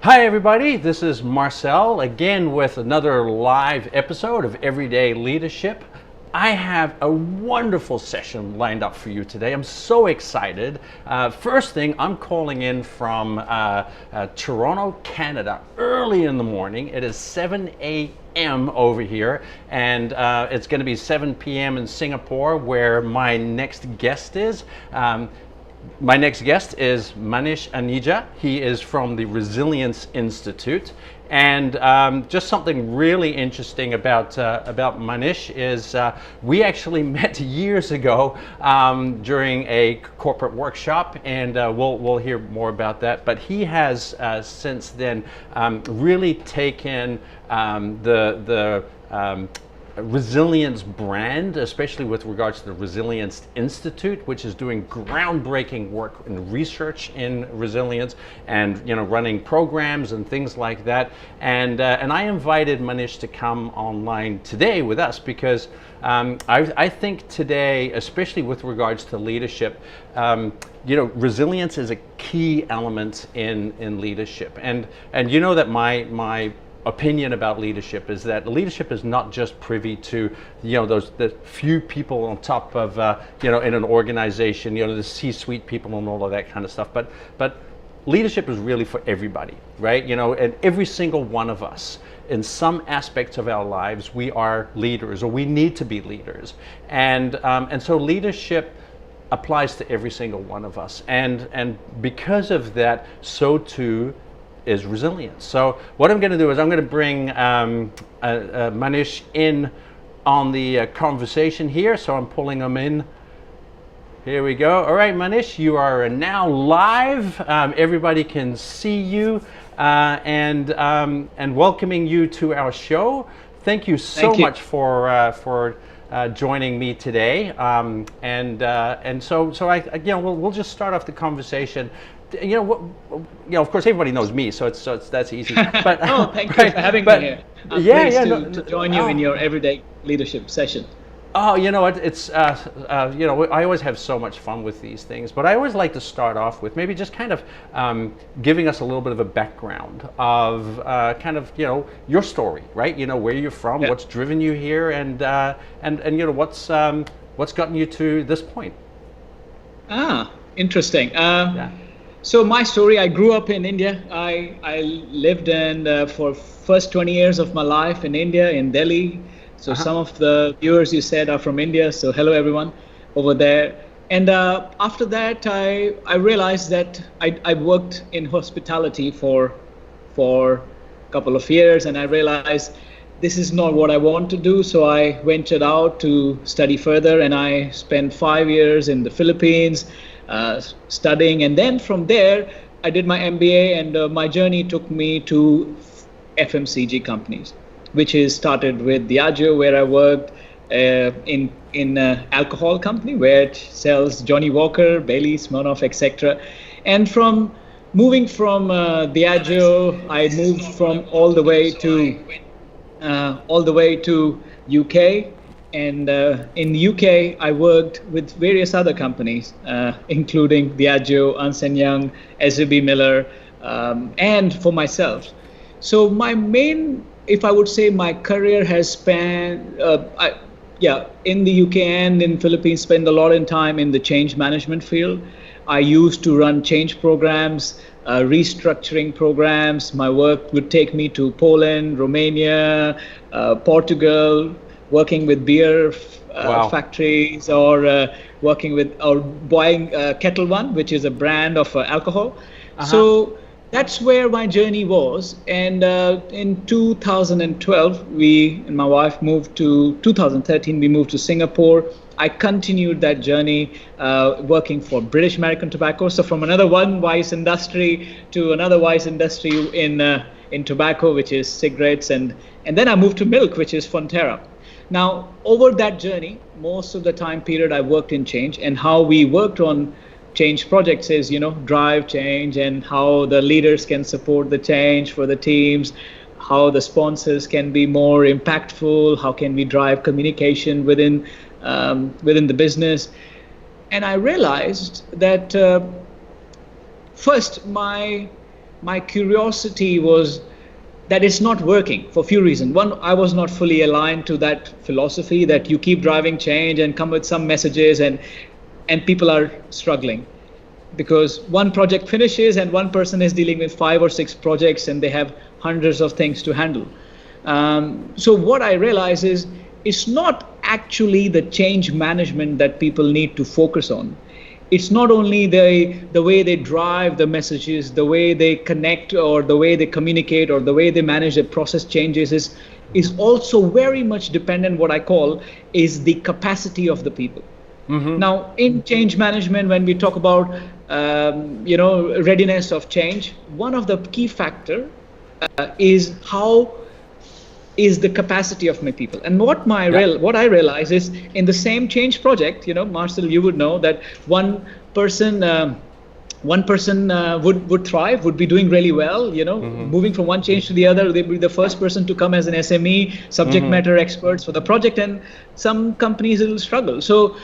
Hi everybody, this is Marcel again with another live episode of Everyday Leadership. I have a wonderful session lined up for you today. I'm so excited. First thing, I'm calling in from Toronto, Canada, early in the morning. It is 7 a.m. over here, and it's going to be 7 p.m. in Singapore, where my next guest is. My next guest is Manish Arneja. He is from the Resilience Institute. And just something really interesting about Manish is we actually met years ago during a corporate workshop, and we'll hear more about that. But he has since then really taken the resilience brand, especially with regards to the Resilience Institute, which is doing groundbreaking work in research in resilience and running programs and things like that. And I invited Manish to come online today with us because I think today, especially with regards to leadership, resilience is a key element in leadership. And you know that my opinion about leadership is that leadership is not just privy to the few people on top of in an organization, the C-suite people and all of that kind of stuff, but leadership is really for everybody, right? And every single one of us in some aspects of our lives, we are leaders, or we need to be leaders, and so leadership applies to every single one of us, and because of that, so too is resilience. So what I'm going to do is I'm going to bring Manish in on the conversation here. So I'm pulling him in. Here we go. All right, Manish, you are now live. Everybody can see you, and welcoming you to our show. Thank you so much for joining me today. And so we'll just start off the conversation. Of course, everybody knows me, so that's easy. But thank you for having me here. I'm pleased to join you in your everyday leadership session. Oh, you know what? It's I always have so much fun with these things, but I always like to start off with maybe just kind of giving us a little bit of a background of your story, right? Where you're from, what's driven you here, and what's gotten you to this point. Interesting. So my story, I grew up in India. I lived for first 20 years of my life in India, in Delhi. So some of the viewers you said are from India. So hello everyone over there. And after that, I realized that I worked in hospitality for a couple of years, and I realized this is not what I want to do. So I ventured out to study further, and I spent 5 years in the Philippines studying, and then from there I did my MBA, and my journey took me to FMCG companies, which is started with Diageo, where I worked in alcohol company where it sells Johnny Walker, Bailey's, Smirnoff, etc. And from moving from Diageo, I moved from all the way to UK. And in the UK, I worked with various other companies, including Diageo, Ernst & Young, SAB Miller, and for myself. So if I would say my career has spanned, in the UK and in Philippines, spend a lot of time in the change management field. I used to run change programs, restructuring programs. My work would take me to Poland, Romania, Portugal, working with beer factories, or buying Kettle One, which is a brand of alcohol. So that's where my journey was. And in 2012, we and my wife moved to 2013. We moved to Singapore. I continued that journey working for British American Tobacco. So from another one vice industry to another vice industry in tobacco, which is cigarettes, and then I moved to milk, which is Fonterra. Now, over that journey, most of the time period I worked in change, and how we worked on change projects is, drive change, and how the leaders can support the change for the teams, how the sponsors can be more impactful, how can we drive communication within the business. And I realized that first, my my curiosity was that it's not working for a few reasons. One, I was not fully aligned to that philosophy that you keep driving change and come with some messages, and people are struggling because one project finishes and one person is dealing with 5 or 6 projects and they have hundreds of things to handle. So what I realize is it's not actually the change management that people need to focus on. It's not only the way they drive the messages, the way they connect, or the way they communicate, or the way they manage their process changes is also very much dependent, what I call, is the capacity of the people. Mm-hmm. Now, in change management, when we talk about readiness of change, one of the key factor is how is the capacity of my people. And what I realize is in the same change project, Marcel, you would know that one person would thrive, would be doing really well, mm-hmm. moving from one change to the other. They'd be the first person to come as an SME, subject mm-hmm. matter experts for the project, and some companies will struggle. So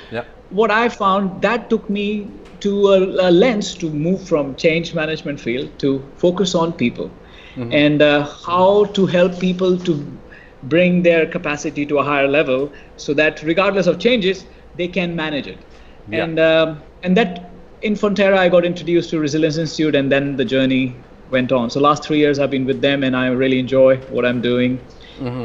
what I found, that took me to a lens to move from change management field to focus on people. Mm-hmm. And how to help people to bring their capacity to a higher level so that regardless of changes, they can manage it. Yeah. And that in Fonterra, I got introduced to Resilience Institute, and then the journey went on. So last 3 years I've been with them, and I really enjoy what I'm doing. Mm-hmm.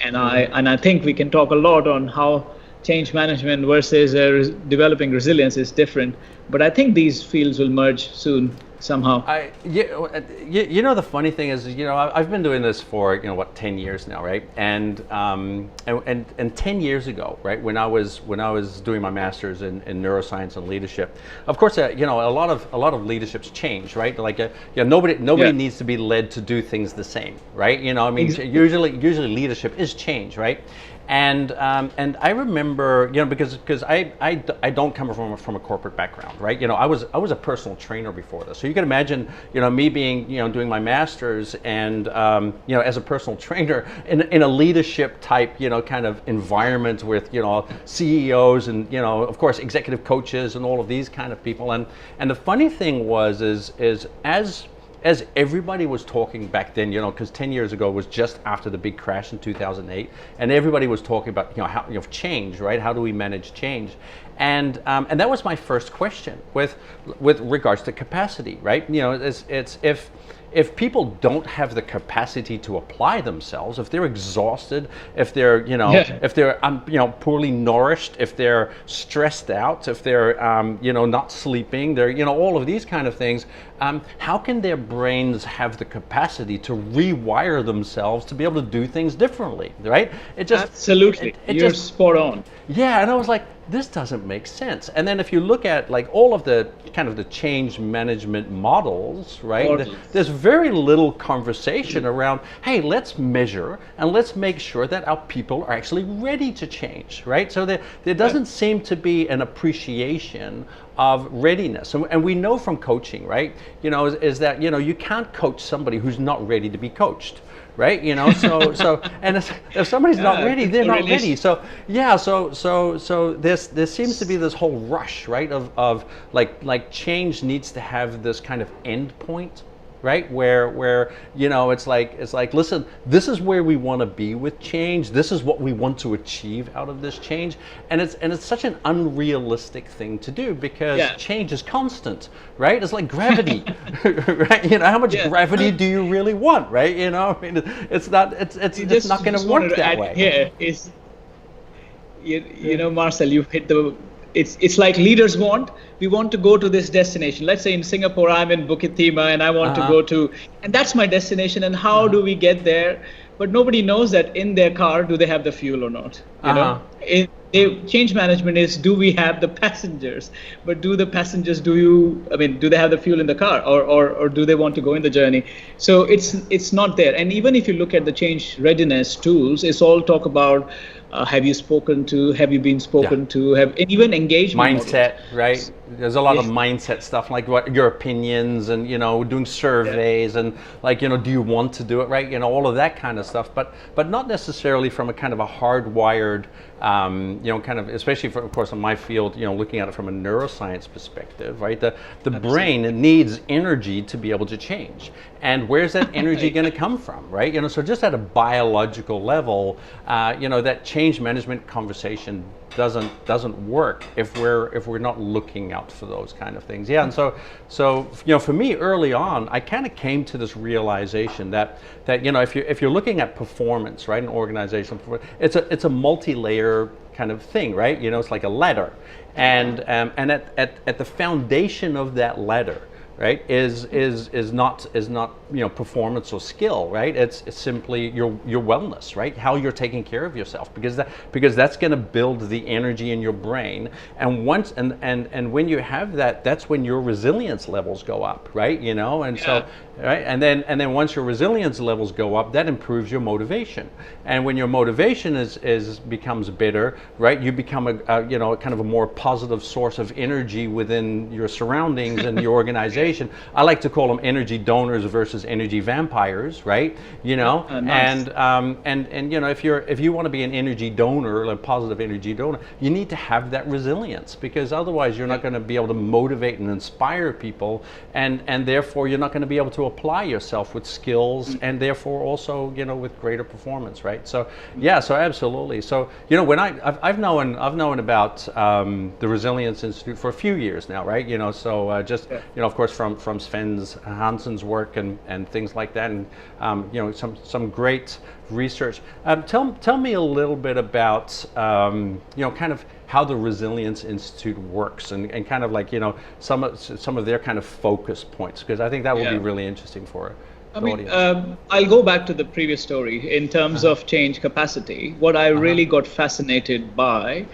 And I think we can talk a lot on how change management versus developing resilience is different. But I think these fields will merge soon. Somehow. The funny thing is, I've been doing this for 10 years now, right? And 10 years ago, right, when I was doing my master's in neuroscience and leadership, of course, a lot of leaderships change, right? Like, nobody needs to be led to do things the same, right? Exactly. Usually leadership is change, right? And I remember, because I don't come from a corporate background, right? I was a personal trainer before this, so you can imagine, me being, doing my master's and as a personal trainer in a leadership type, kind of environment with CEOs and of course executive coaches and all of these kind of people. And the funny thing was as everybody was talking back then, because 10 years ago was just after the big crash in 2008, and everybody was talking about, how, change, right? How do we manage change? And that was my first question with regards to capacity, right? It's if people don't have the capacity to apply themselves, if they're exhausted, if they're if they're poorly nourished, if they're stressed out, if they're not sleeping, they're all of these kind of things, how can their brains have the capacity to rewire themselves to be able to do things differently, right? It just absolutely, you're just spot on. Yeah, and I was like, this doesn't make sense. And then if you look at like all of the kind of the change management models, right? There's very little conversation around, hey, let's measure and let's make sure that our people are actually ready to change, right? So there doesn't seem to be an appreciation of readiness. And we know from coaching, right? Is that, you can't coach somebody who's not ready to be coached. Right, so and if somebody's not ready, they're not ready. So there seems to be this whole rush, right, of like change needs to have this kind of end point, right, where it's like listen, this is where we want to be with change. This is what we want to achieve out of this change, and it's such an unrealistic thing to do because change is constant, right? It's like gravity, right? How much gravity do you really want, right? It's not going to work that way. Here is, Marcel, you hit the. It's like leaders we want to go to this destination. Let's say in Singapore, I'm in Bukit Timah and I want to go to, and that's my destination. And how do we get there? But nobody knows that in their car, do they have the fuel or not? Change management is, do we have the passengers? But do the passengers, do they have the fuel in the car, or do they want to go in the journey? So it's not there. And even if you look at the change readiness tools, it's all talk about have you spoken to, have you been spoken to, have, and even engagement mindset, models. right? There's a lot of mindset stuff, like what your opinions and, doing surveys and like, do you want to do it, right? All of that kind of stuff, but not necessarily from a kind of a hardwired, kind of, especially for, of course, in my field, looking at it from a neuroscience perspective, right? The brain needs energy to be able to change. And where's that energy going to come from, right? So just at a biological level, that change management conversation doesn't work if we're not looking out for those kind of things. Yeah, and so for me early on, I kind of came to this realization that if you're looking at performance, right, an organizational performance, it's a multi-layer kind of thing, right? It's like a ladder, and at the foundation of that ladder, right, is not performance or skill, right? It's simply your wellness, right? How you're taking care of yourself, because that's going to build the energy in your brain, and once and when you have that, that's when your resilience levels go up, right? So right, and then once your resilience levels go up, that improves your motivation, and when your motivation becomes better, right, you become a kind of a more positive source of energy within your surroundings and your organization. I like to call them energy donors versus energy vampires, right? Nice. And if you want to be an energy donor, a positive energy donor, you need to have that resilience, because otherwise you're not going to be able to motivate and inspire people, and therefore you're not going to be able to apply yourself with skills, and therefore also with greater performance, right? So so absolutely. So when I've known about the Resilience Institute for a few years now, right? Of course from Sven Hansen's work and things like that, and some great research. Tell me a little bit about kind of how the Resilience Institute works, and kind of like some of their kind of focus points, because I think that will be really interesting for the audience. I'll go back to the previous story in terms of change capacity. What I really got fascinated by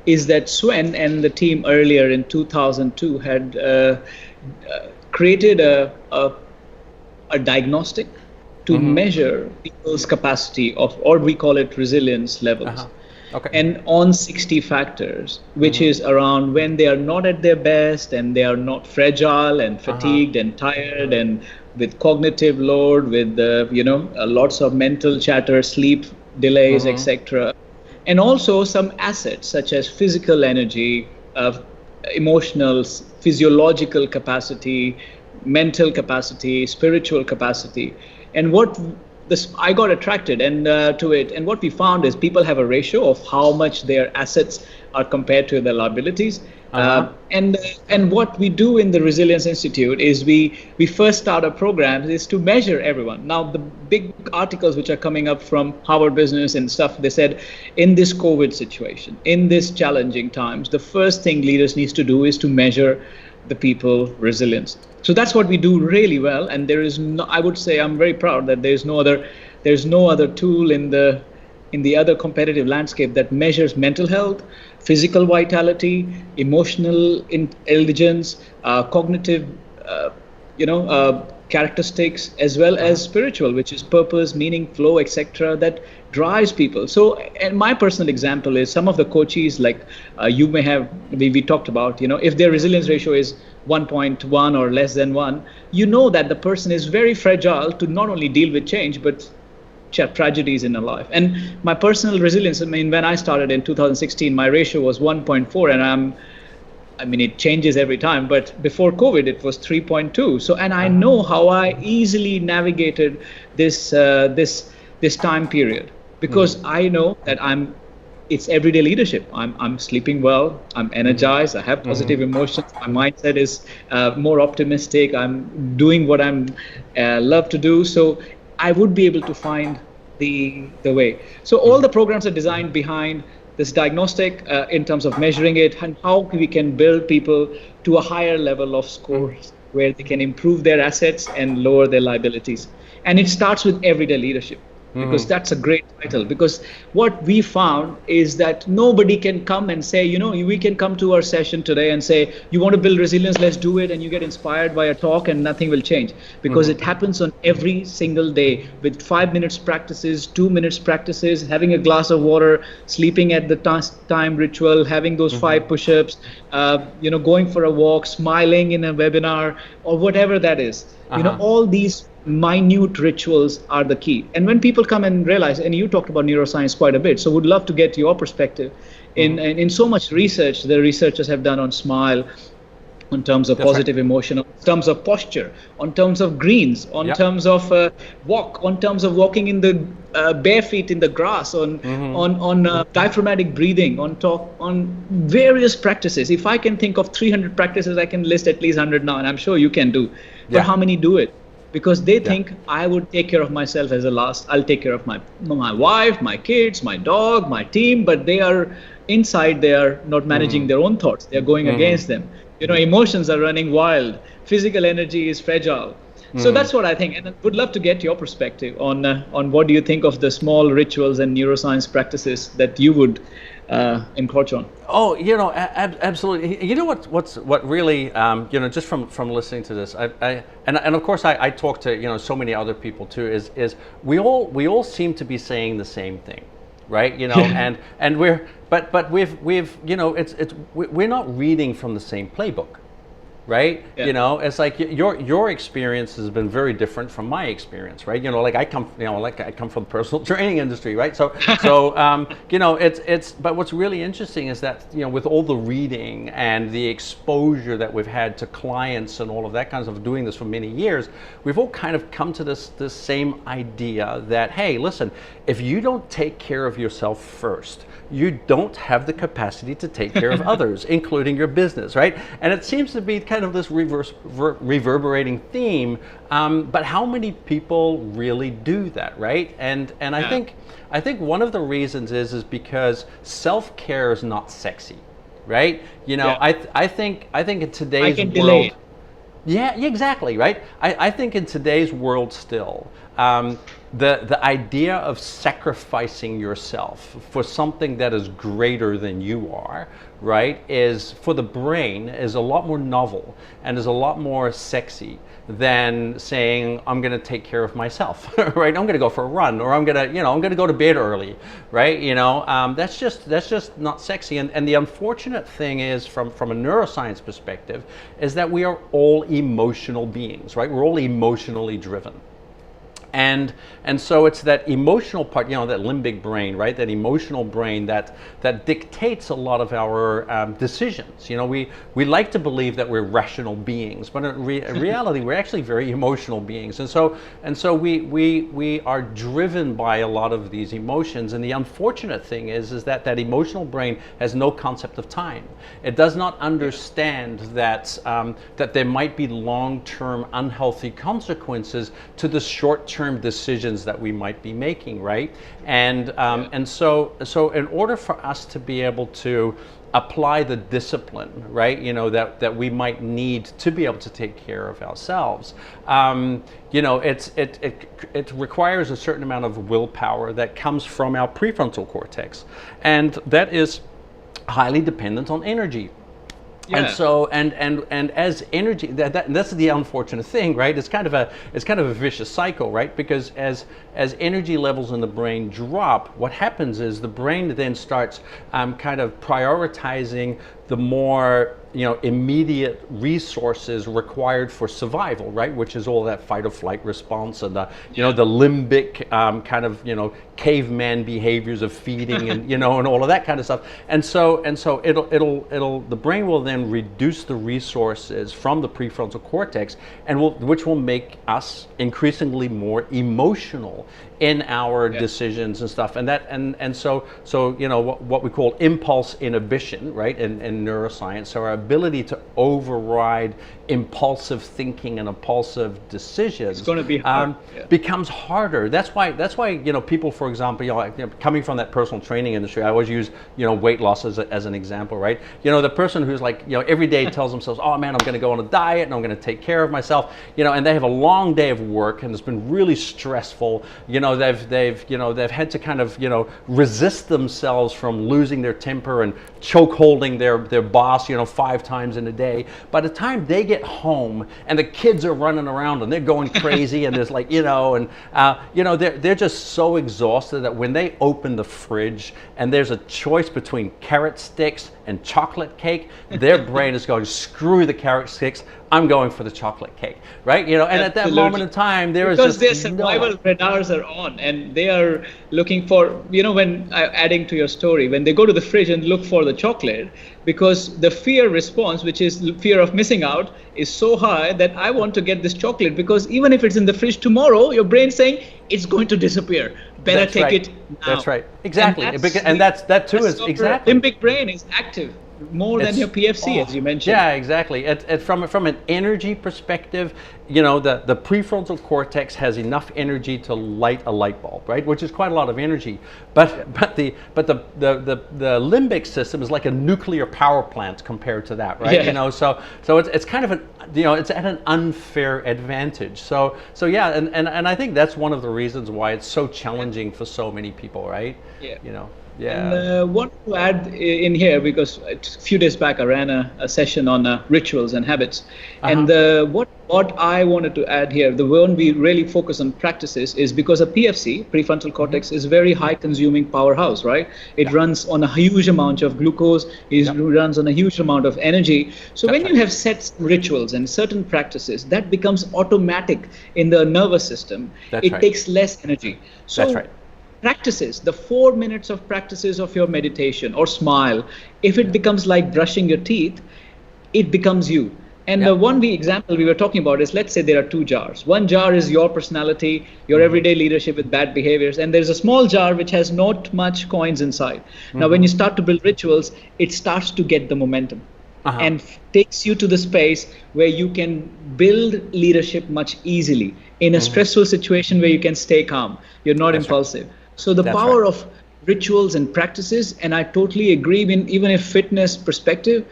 is that Sven and the team earlier in 2002 had created a diagnostic to measure people's capacity of, or we call it resilience levels. Okay. And on 60 factors, which is around when they are not at their best and they are not fragile and fatigued and tired and with cognitive load, with lots of mental chatter, sleep delays, etc. And also some assets such as physical energy, emotional, physiological capacity, mental capacity, spiritual capacity. And I got attracted to it, and what we found is people have a ratio of how much their assets are compared to their liabilities. And what we do in the Resilience Institute is we first start a program is to measure everyone. Now the big articles which are coming up from Harvard Business and stuff, they said in this COVID situation, in this challenging times, the first thing leaders need to do is to measure the people resilience. So that's what we do really well, and there is no, I would say I'm very proud that there's no other tool in the other competitive landscape that measures mental health, physical vitality, emotional intelligence, cognitive characteristics, as well as spiritual, which is purpose, meaning, flow, etc., that drives people. So, and my personal example is some of the coaches, like you may have, we talked about, if their resilience ratio is 1.1 or less than 1, that the person is very fragile to not only deal with change, but tragedies in their life. And my personal resilience, when I started in 2016, my ratio was 1.4, and it changes every time, but before COVID, it was 3.2. So, and I know how I easily navigated this time period, because I know that it's everyday leadership. I'm sleeping well, I'm energized, I have positive emotions, my mindset is more optimistic, I'm doing what I'm love to do. So I would be able to find the way. So all the programs are designed behind this diagnostic in terms of measuring it, and how we can build people to a higher level of scores where they can improve their assets and lower their liabilities. And it starts with everyday leadership. because that's a great title. Because what we found is that nobody can come and say, we can come to our session today and say, you want to build resilience, let's do it, and you get inspired by a talk and nothing will change, because it happens on every single day with 5 minutes practices, 2 minutes practices, having a glass of water, sleeping at the time ritual, having those 5 push-ups, going for a walk, smiling in a webinar, or whatever that is. All these minute rituals are the key. And when people come and realize, and you talked about neuroscience quite a bit, so would love to get your perspective in so much research the researchers have done on smile, on terms of positive emotion, on terms of posture, on terms of greens, on terms of walk, on terms of walking in the bare feet in the grass, on diaphragmatic breathing, on various practices. If I can think of 300 practices, I can list at least 100 now, and I'm sure you can do. But how many do it? Because they think, I would take care of myself as a last. I'll take care of my wife, my kids, my dog, my team, but they are inside, they are not managing their own thoughts. They are going against them. Emotions are running wild. Physical energy is fragile. So that's what I think. And I would love to get your perspective on what do you think of the small rituals and neuroscience practices that you would encroach on. Oh, absolutely. You know what really, just from listening to this, and of course I talk to so many other people too. Is we all seem to be saying the same thing, right? And we're we're not reading from the same playbook. Right? It's like your experience has been very different from my experience, right? I come from the personal training industry, right? So it's but what's really interesting is that, with all the reading and the exposure that we've had to clients and all of that kind of stuff, doing this for many years, we've all kind of come to this same idea that, hey, listen, if you don't take care of yourself first, you don't have the capacity to take care of others, including your business, right? And it seems to be kind of this reverberating theme, but how many people really do that, right? And I think one of the reasons is because self-care is not sexy, right? I think in today's world, delay it. Yeah, exactly, right? I think in today's world still, the idea of sacrificing yourself for something that is greater than you are, right, is, for the brain, is a lot more novel and is a lot more sexy than saying, I'm going to take care of myself, right? I'm going to go for a run, or I'm going to go to bed early, right? That's just not sexy. And the unfortunate thing is, from a neuroscience perspective, is that we are all emotional beings, right? We're all emotionally driven. And so it's that emotional part, that limbic brain, right? That emotional brain that dictates a lot of our decisions. We like to believe that we're rational beings, but in reality, we're actually very emotional beings. And so we are driven by a lot of these emotions. And the unfortunate thing is that emotional brain has no concept of time. It does not understand that there might be long-term unhealthy consequences to the short-term decisions that we might be making, right? And so in order for us to be able to apply the discipline, right, that we might need to be able to take care of ourselves, it requires a certain amount of willpower that comes from our prefrontal cortex, and that is highly dependent on energy. Yeah. And so, and as energy, that's the unfortunate thing, right? It's kind of a vicious cycle, right? Because as energy levels in the brain drop, what happens is the brain then starts kind of prioritizing the more immediate resources required for survival, right? Which is all that fight or flight response, and the the limbic kind of caveman behaviors of feeding and and all of that kind of stuff. And so it'll the brain will then reduce the resources from the prefrontal cortex, and which will make us increasingly more emotional in our decisions and stuff. And that and so what we call impulse inhibition, right? And in neuroscience. So our ability to override impulsive thinking and impulsive decisions, it's going to be hard. becomes harder. That's why you know, people, for example, coming from that personal training industry, I always use, you know, weight loss as an example, right? You know, the person who's like, you know, every day tells themselves, oh man, I'm going to go on a diet and I'm going to take care of myself, you know, and they have a long day of work and it's been really stressful. You know, they've had to kind of, you know, resist themselves from losing their temper and choke holding their boss, you know, 5 times in a day. By the time they get home and the kids are running around and they're going crazy and there's like, you know, and you know, they're just so exhausted that when they open the fridge and there's a choice between carrot sticks and chocolate cake, their brain is going, screw the carrot sticks, I'm going for the chocolate cake, right? You know, and at that moment in time, because their survival radars are on, and they are looking for, you know, when adding to your story, when they go to the fridge and look for the chocolate, because the fear response, which is fear of missing out, is so high that I want to get this chocolate, because even if it's in the fridge tomorrow, your brain's saying it's going to disappear. Better take it now. That's right. Exactly. And that too is exactly. Limbic brain is active more than your PFC, as you mentioned. Yeah, exactly. From an energy perspective, you know, the prefrontal cortex has enough energy to light a light bulb, right? Which is quite a lot of energy. But the limbic system is like a nuclear power plant compared to that, right? Yeah. You know, so it's kind of an, you know, it's at an unfair advantage. So yeah, and I think that's one of the reasons why it's so challenging for so many people, right? Yeah. You know. Yeah. And want to add in here, because a few days back I ran a session on rituals and habits, and what I wanted to add here, the one we really focus on practices, is because a PFC, prefrontal cortex, is very high consuming powerhouse, right? It runs on a huge amount of glucose, it runs on a huge amount of energy. So when you have set rituals and certain practices, that becomes automatic in the nervous system. It takes less energy. So practices, the 4 minutes of practices of your meditation or smile, if it becomes like brushing your teeth, it becomes you. And the one example we were talking about is, let's say there are 2 jars. One jar is your personality, your everyday leadership with bad behaviors, and there's a small jar which has not much coins inside. Now, when you start to build rituals, it starts to get the momentum and takes you to the space where you can build leadership much easily in a stressful situation where you can stay calm. You're not impulsive. So the power of rituals and practices, and I totally agree, even if fitness perspective,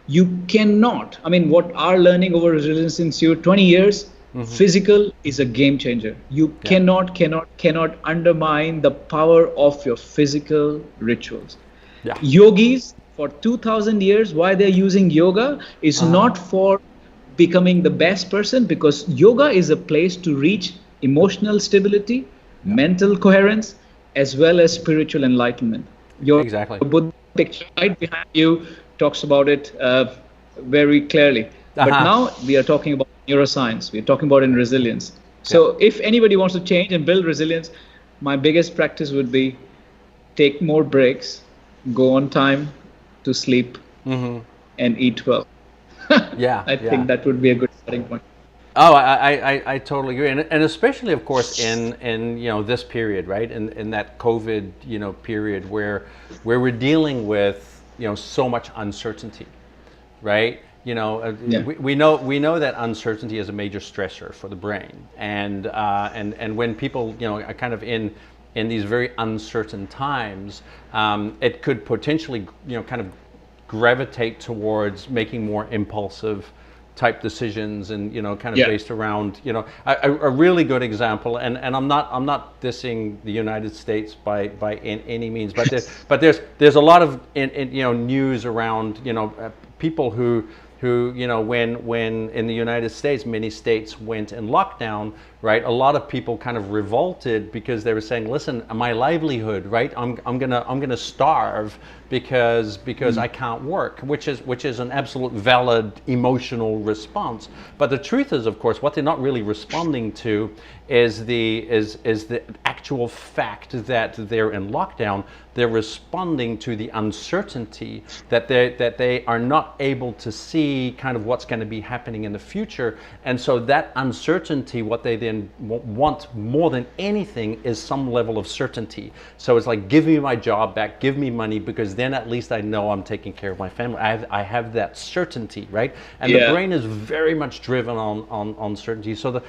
you cannot, I mean, what our learning over Resilience Institute, 20 years, physical is a game changer. You cannot undermine the power of your physical rituals. Yogis, for 2000 years, why they're using yoga is not for becoming the best person, because yoga is a place to reach emotional stability, mental coherence, as well as spiritual enlightenment. Your Buddha picture right behind you talks about it very clearly. But now we are talking about neuroscience. We are talking about in resilience. So if anybody wants to change and build resilience, my biggest practice would be take more breaks, go on time to sleep, and eat well. I think that would be a good starting point. Oh, I totally agree, and especially, of course, in you know, this period, right? In that COVID, you know, period where we're dealing with, you know, so much uncertainty, right? You know, we know that uncertainty is a major stressor for the brain, and when people, you know, are kind of in these very uncertain times, it could potentially, you know, kind of gravitate towards making more impulsive type decisions, and, you know, kind of based around, you know, a really good example, and I'm not dissing the United States by any means, but there's a lot of you know, news around, you know, people who you know, when in the United States many states went in lockdown, right? A lot of people kind of revolted because they were saying, listen, my livelihood, right? I'm gonna starve because I can't work, which is an absolute valid emotional response. But the truth is, of course, what they're not really responding to is the actual fact that they're in lockdown. they're responding to the uncertainty that they are not able to see kind of what's going to be happening in the future. And so that uncertainty, what they then want more than anything is some level of certainty. So it's like, give me my job back, give me money, because then at least I know I'm taking care of my family. I have that certainty, right? And the brain is very much driven on certainty. So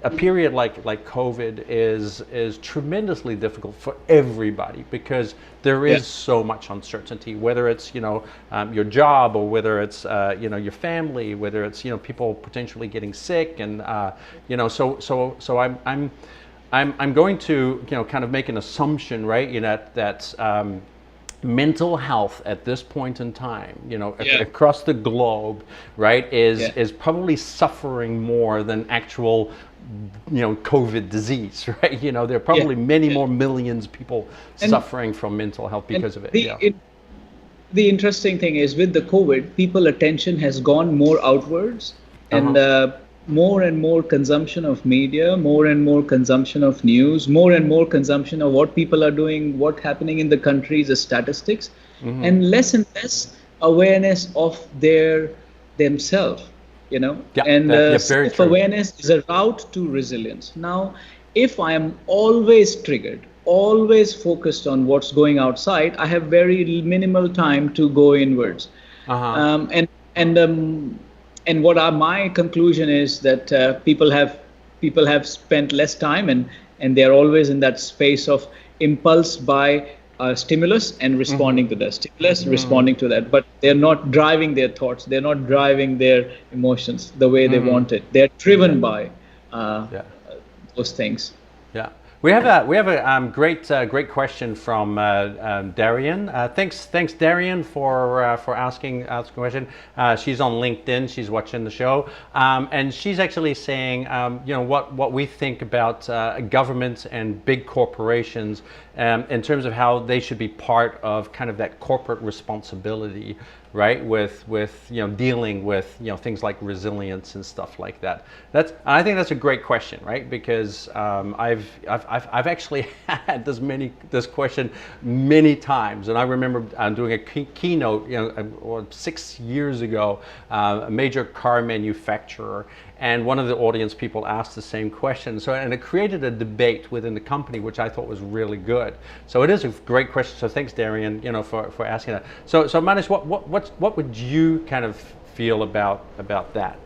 a period like COVID is tremendously difficult for everybody, because there is so much uncertainty, whether it's your job, or whether it's your family, whether it's people potentially getting sick, and so I'm going to kind of make an assumption, right? That mental health at this point in time, across the globe, right, is probably suffering more than actual, COVID disease, right? There are probably many more millions of people suffering from mental health because of it. The interesting thing is, with the COVID, people's attention has gone more outwards, and more and more consumption of media, more and more consumption of news, more and more consumption of what people are doing, what's happening in the countries, the statistics, and less awareness of themselves, and self-awareness is a route to resilience. Now, if I am always triggered, always focused on what's going outside, I have very minimal time to go inwards. And what my conclusion is that people have spent less time, and they're always in that space of impulse by stimulus and responding to the stimulus, responding to that. But they're not driving their thoughts. They're not driving their emotions the way they want it. They're driven by those things. Yeah. We have a great question from Darian. Thanks Darian for asking a question. She's on LinkedIn. She's watching the show, and she's actually saying, what we think about governments and big corporations in terms of how they should be part of kind of that corporate responsibility, right? With dealing with things like resilience and stuff like that. I think that's a great question, right? Because I've actually had this question many times, and I remember doing a keynote 6 years ago, a major car manufacturer, and one of the audience people asked the same question. And it created a debate within the company, which I thought was really good. So it is a great question. So thanks, Darian, for asking that. So Manish, what would you kind of feel about that,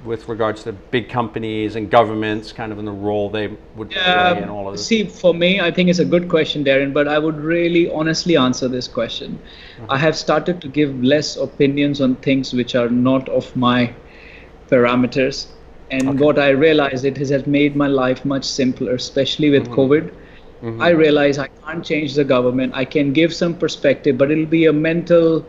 with regards to big companies and governments, kind of in the role they would play in all of this? See, for me, I think it's a good question, Darren, but I would really honestly answer this question. I have started to give less opinions on things which are not of my parameters. And what I realized, it has made my life much simpler, especially with COVID. I realize I can't change the government. I can give some perspective, but it'll be a mental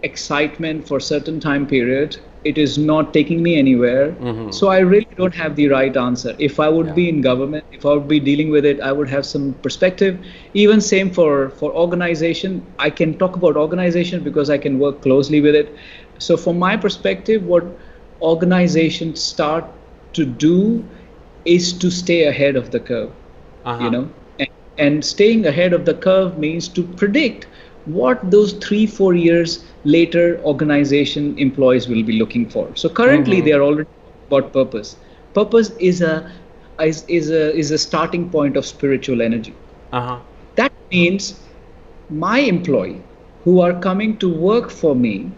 excitement for a certain time period. It is not taking me anywhere. So I really don't have the right answer. If I would be in government, if I would be dealing with it, I would have some perspective. Even same for organization. I can talk about organization because I can work closely with it. So from my perspective, what organizations start to do is to stay ahead of the curve, and staying ahead of the curve means to predict what those 3-4 years later organization employees will be looking for. So currently they are already about purpose. Purpose is a starting point of spiritual energy. That means my employee who are coming to work for me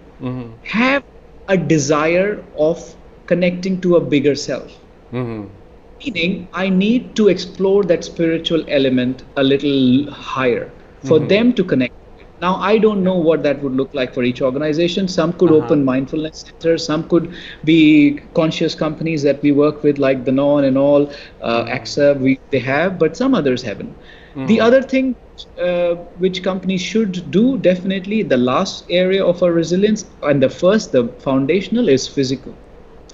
have a desire of connecting to a bigger self. Meaning I need to explore that spiritual element a little higher for them to connect. Now, I don't know what that would look like for each organization. Some could open mindfulness centers. Some could be conscious companies that we work with, like Danone and all, AXA, they have, but some others haven't. The other thing which companies should do, definitely, the last area of our resilience, and the foundational is physical.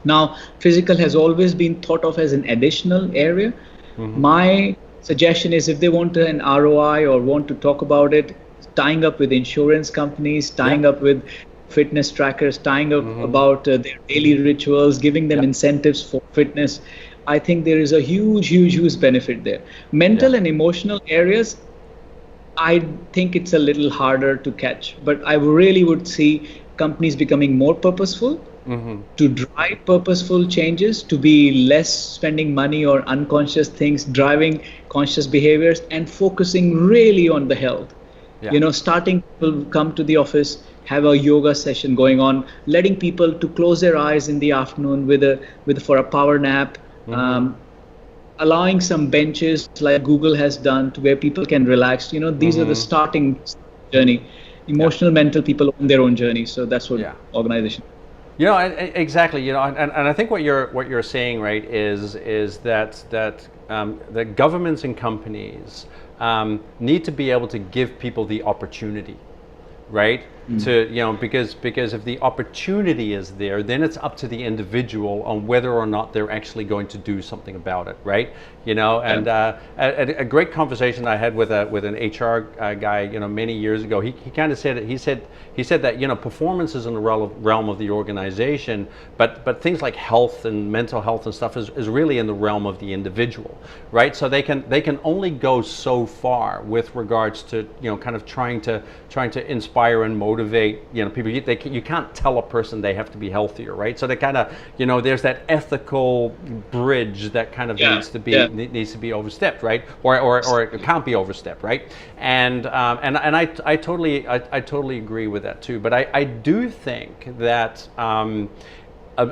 Now, physical has always been thought of as an additional area. My suggestion is, if they want an ROI or want to talk about it, tying up with insurance companies, tying up with fitness trackers, tying up about their daily rituals, giving them incentives for fitness. I think there is a huge benefit there. Yeah. Mental and emotional areas, I think it's a little harder to catch, but I really would see companies becoming more purposeful Mm-hmm. to drive purposeful changes, to be less spending money or unconscious things, driving conscious behaviors, and focusing really on the health. Yeah. Starting people come to the office, have a yoga session going on, letting people to close their eyes in the afternoon with for a power nap. Mm-hmm. Allowing some benches like Google has done to where people can relax. These are the Mm-hmm. starting journey. Yeah. Emotional, mental people on their own journey. So that's what Yeah. organization. Exactly. And I think what you're saying, right, is that that governments and companies need to be able to give people the opportunity, right? To because if the opportunity is there, then it's up to the individual on whether or not they're actually going to do something about it, right? And a great conversation I had with an HR guy, many years ago. He kind of said it. He said that performance is in the realm of the organization, but things like health and mental health and stuff is really in the realm of the individual, right? So they can only go so far with regards to kind of trying to inspire and motivate people. You can't tell a person they have to be healthier, right? So they kind of there's that ethical bridge that kind of needs to be overstepped, right? Or it can't be overstepped, right? And I totally agree with that too. But I do think that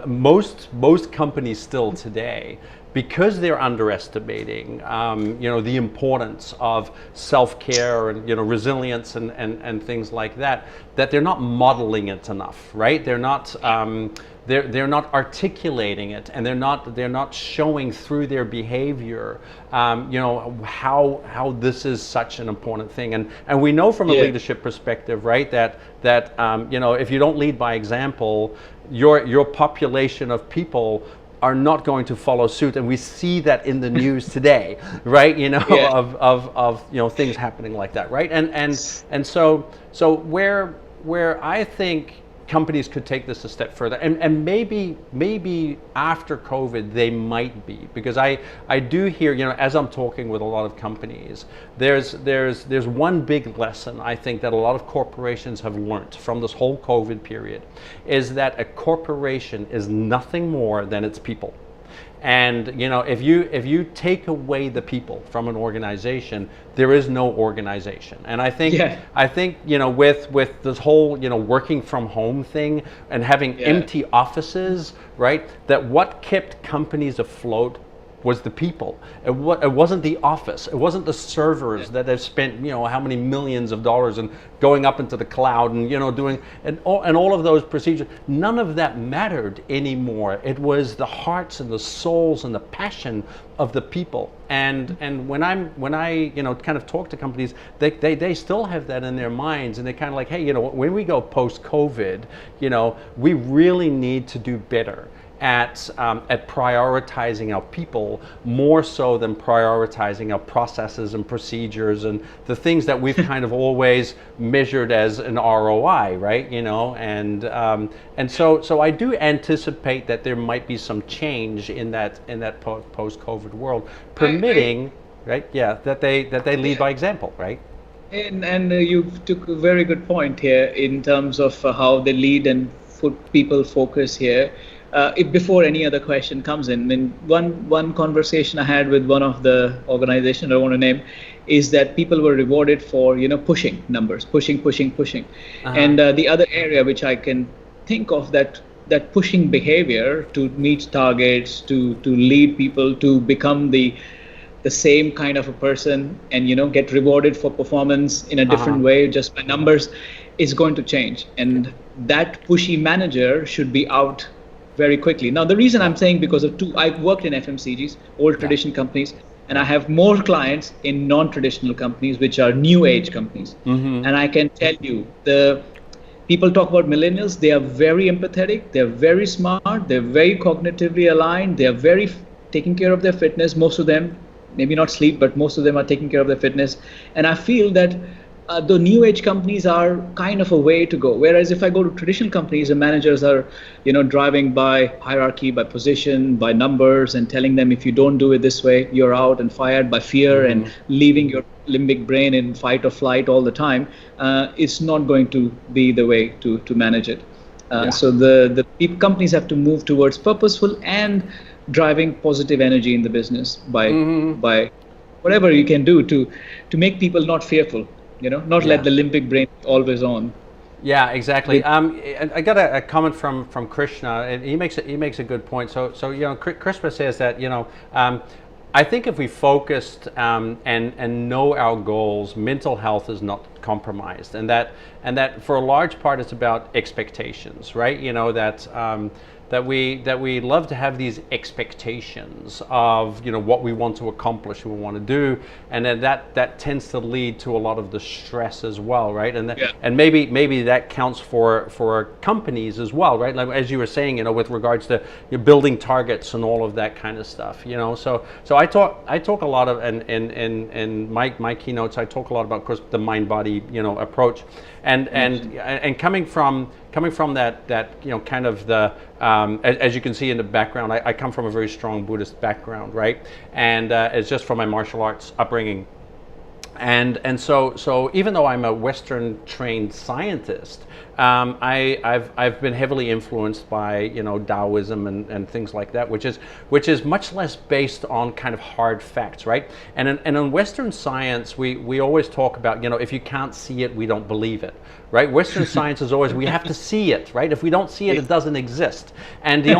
most companies still today, because they're underestimating the importance of self-care and resilience and things like that they're not modeling it enough, right? They're not they're not articulating it, and they're not showing through their behavior how this is such an important thing. And we know from a leadership perspective, right, that if you don't lead by example, your population of people are not going to follow suit, and we see that in the news today, right? Of things happening like that, right? And so where I think companies could take this a step further, and maybe after COVID they might be, because I do hear, as I'm talking with a lot of companies, there's one big lesson I think that a lot of corporations have learned from this whole COVID period, is that a corporation is nothing more than its people. And if you take away the people from an organization, there is no organization. And I think with this whole working from home thing and having empty offices, right, that what kept companies afloat was the people. It wasn't the office. It wasn't the servers that have spent how many millions of dollars and going up into the cloud and doing and all of those procedures. None of that mattered anymore. It was the hearts and the souls and the passion of the people. And when I kind of talk to companies, they still have that in their minds, and they're kind of like, hey, when we go post COVID, we really need to do better at prioritizing our people, more so than prioritizing our processes and procedures and the things that we've kind of always measured as an ROI, right? And so I do anticipate that there might be some change in that post-COVID world, permitting, right? Yeah, that they lead by example, right? And you took a very good point here in terms of how they lead and people focus here. Before any other question comes in, one conversation I had with one of the organizations I don't want to name is that people were rewarded for pushing numbers, pushing. And the other area which I can think of that pushing behavior to meet targets, to lead people to become the same kind of a person and get rewarded for performance in a different way just by numbers is going to change, and that pushy manager should be out very quickly. Now, the reason I'm saying, because of I worked in FMCGs, old tradition companies, and I have more clients in non-traditional companies, which are new age companies. And I can tell you, the people talk about millennials, they are very empathetic, they're very smart, they're very cognitively aligned, they're very taking care of their fitness. Most of them, maybe not sleep, but most of them are taking care of their fitness. And I feel that the new age companies are kind of a way to go. Whereas if I go to traditional companies, the managers are, driving by hierarchy, by position, by numbers, and telling them if you don't do it this way, you're out and fired, by fear and leaving your limbic brain in fight or flight all the time. It's not going to be the way to manage it. So the companies have to move towards purposeful and driving positive energy in the business by whatever you can do to make people not fearful, not let the limbic brain be always on. Yeah, exactly. I got a comment from Krishna, and he makes a good point. So Krishna says that I think if we focused and know our goals, mental health is not compromised, and that for a large part it's about expectations, right? That we love to have these expectations of what we want to accomplish, what we want to do, and then that tends to lead to a lot of the stress as well, right? And maybe that counts for companies as well, right? Like as you were saying, with regards to building targets and all of that kind of stuff, So I talk a lot of in my keynotes, I talk a lot about, of course, the mind body approach, and coming from that kind of the as you can see in the background, I come from a very strong Buddhist background, right? And it's just from my martial arts upbringing. And so even though I'm a Western trained scientist, I've been heavily influenced by Taoism and things like that, which is much less based on kind of hard facts, right? And in Western science, we always talk about if you can't see it, we don't believe it, right? Western science is always we have to see it, right? If we don't see it, it doesn't exist. And the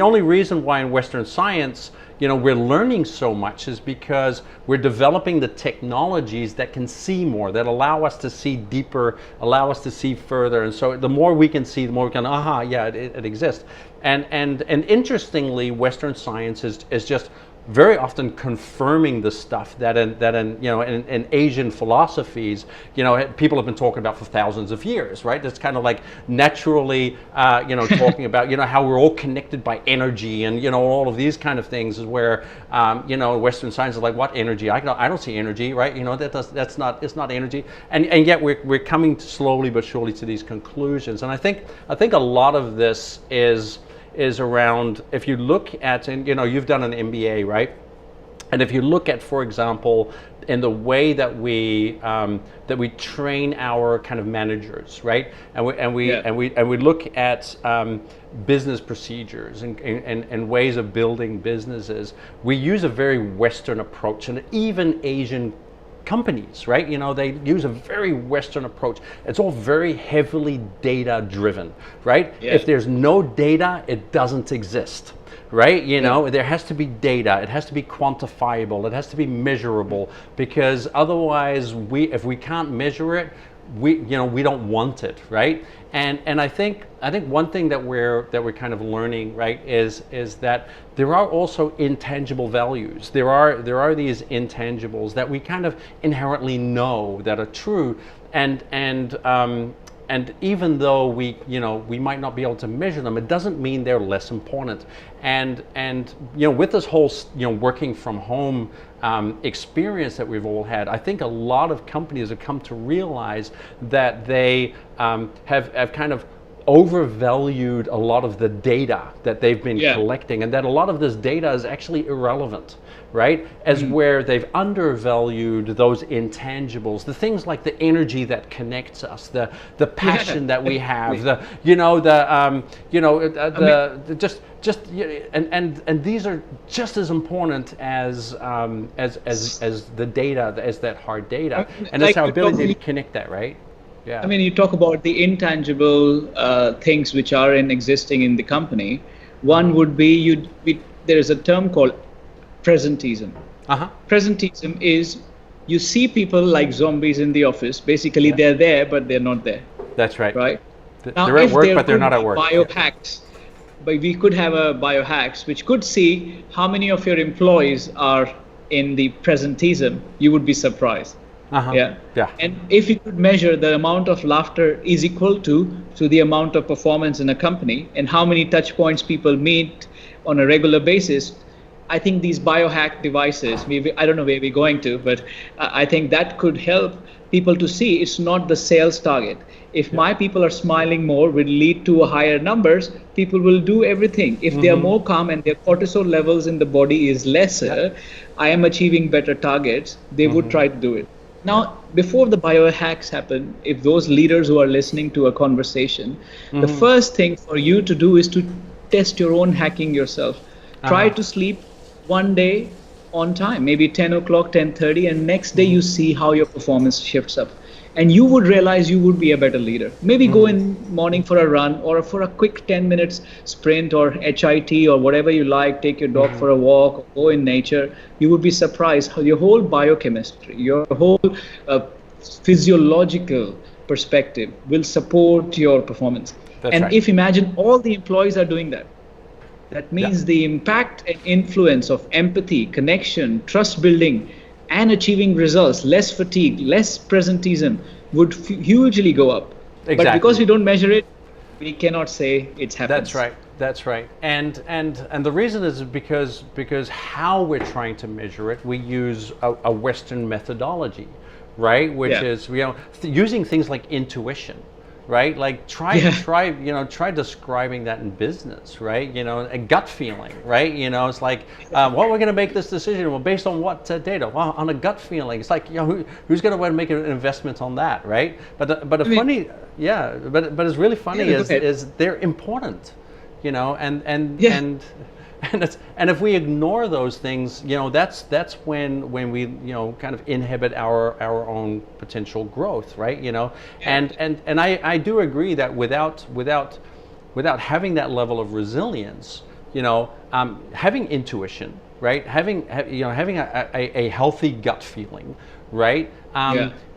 only reason why in Western science we're learning so much is because we're developing the technologies that can see more, that allow us to see deeper, allow us to see further. And so the more we can see, the more we can, it exists. And interestingly, Western science is just very often confirming the stuff that in Asian philosophies, people have been talking about for thousands of years, right? It's kind of like naturally, talking about, how we're all connected by energy and, all of these kind of things is where, Western science is like, what energy? I don't see energy, right? It's not energy. And yet we're coming slowly but surely to these conclusions. And I think a lot of this is around, if you look at, and you've done an MBA, right? And if you look at, for example, in the way that we train our kind of managers, right? And we look at business procedures and ways of building businesses. We use a very Western approach, and even Asian companies, right? They use a very Western approach. It's all very heavily data driven, right? Yeah. If there's no data, it doesn't exist, right? There has to be data. It has to be quantifiable. It has to be measurable, because otherwise, if we can't measure it, we don't want it, right? And I think one thing that we're kind of learning, right, is that there are also intangible values. There are these intangibles that we kind of inherently know that are true, and even though we might not be able to measure them, it doesn't mean they're less important. And with this whole working from home experience that we've all had, I think a lot of companies have come to realize that they have kind of overvalued a lot of the data that they've been collecting, and that a lot of this data is actually irrelevant, right? As where they've undervalued those intangibles, the things like the energy that connects us, the passion that we have, and these are just as important as the data, as that hard data, and it's our ability to connect that, right? Yeah. I mean, you talk about the intangible things which are existing in the company. One would be there is a term called presenteeism. Presenteeism is you see people like zombies in the office. Basically, they're there, but they're not there. That's right. Right. They're at work, but they're not at work. Biohacks. But we could have a biohacks which could see how many of your employees are in the presenteeism. You would be surprised. Yeah. And if you could measure the amount of laughter is equal to the amount of performance in a company, and how many touch points people meet on a regular basis, I think these biohack devices, I don't know where we're going to, but I think that could help people to see it's not the sales target. If my people are smiling more, will lead to a higher numbers, people will do everything. If they are more calm and their cortisol levels in the body is lesser, I am achieving better targets, they would try to do it. Now, before the biohacks happen, if those leaders who are listening to a conversation, the first thing for you to do is to test your own hacking yourself. Try to sleep one day on time, maybe 10 o'clock, 10:30, and next day you see how your performance shifts up. And you would realize you would be a better leader. Maybe go in morning for a run or for a quick 10 minutes sprint or HIT or whatever you like, take your dog for a walk, or go in nature. You would be surprised how your whole biochemistry, your whole physiological perspective will support your performance. That's right. If imagine all the employees are doing that, that means the impact and influence of empathy, connection, trust building, and achieving results, less fatigue, less presenteeism would hugely go up. Exactly. But because we don't measure it, we cannot say it's happened. That's right. That's right. And the reason is because how we're trying to measure it, we use a Western methodology, right? Which is using things like intuition. Right, like try describing that in business, right? A gut feeling, right? It's like, well, we're going to make this decision. Well, based on what data? Well, on a gut feeling. It's like, who's going to want to make an investment on that, right? But it's really funny is they're important, and if we ignore those things, that's when we kind of inhibit our own potential growth, right? And I do agree that without having that level of resilience, having intuition, right? Having a healthy gut feeling, right?